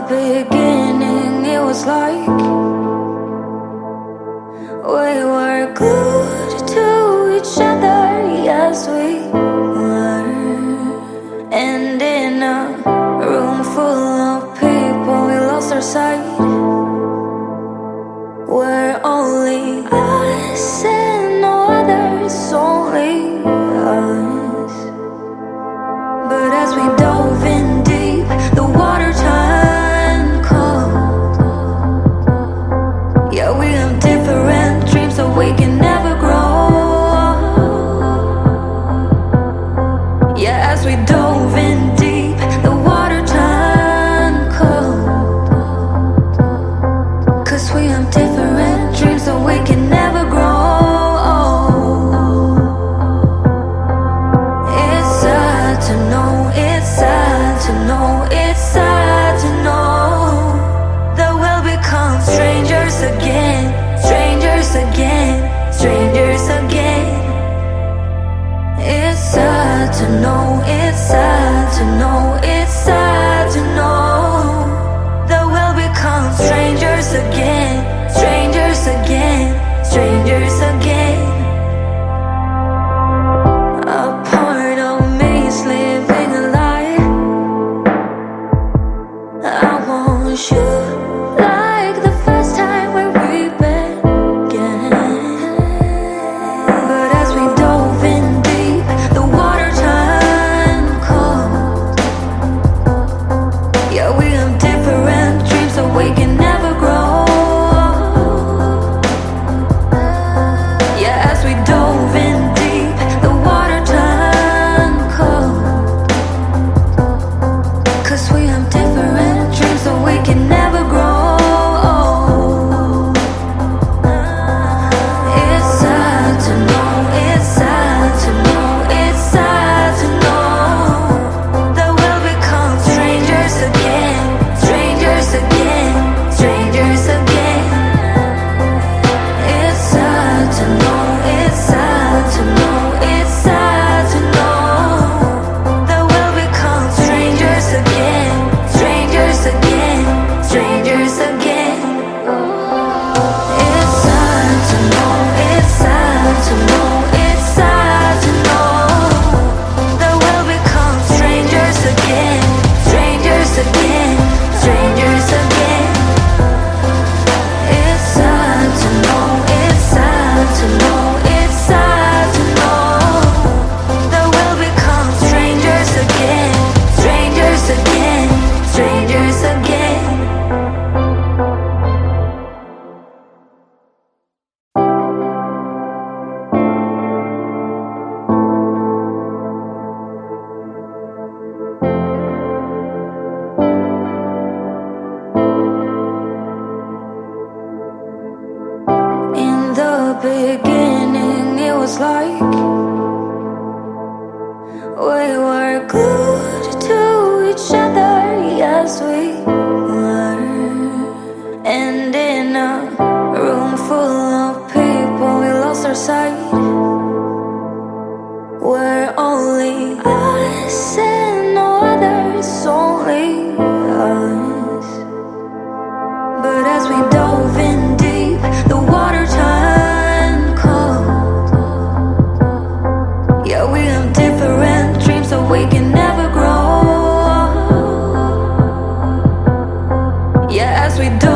beginning, it was like we were glued to each other, yes we were. And in a room full of people, we lost our sight. We're only us and no others, only us. But as we dove in deep, the water turned cold. Yeah, we have different dreams, so we can never grow. Yeah, as we dove in deep, the water turned cold. 'Cause we have different dreams, so we can never grow. It's sad to know, it's sad to know, it's sad to know that we'll become strangers again, strangers again, strangers again. It's sad to know, it's sad to know, it's sad to know that we'll become strangers again, strangers again, strangers again. A part of me is living a lie. I want you like the first time when we began. But as we dove in deep, the water turned cold. Yeah, we have different dreams, so we can never grow. Yeah, as we dove in deep, the water turned cold. 'Cause we have different dreams, so we can never grow. It's sad to know, it's sad to know, it's sad to know that we'll become strangers again, strangers again, strangers again. It's sad to know, it's sad to know, it's sad to know that we'll become strangers again, strangers again, strangers again. It's sad to know, it's sad to know, it's sad to know that we'll become strangers again, strangers again, strangers again. It's sad to know, it's sad to know, it's sad to know that we'll become strangers again, strangers again, strangers again. In the beginning, it was like we were glued to each other, yes we were. And in a room full of people, we lost our sight. We're only us and no others, only us. But as we dove in deep, the water turned cold. Yeah, we have different dreams, so we can never grow. Yeah, as we dove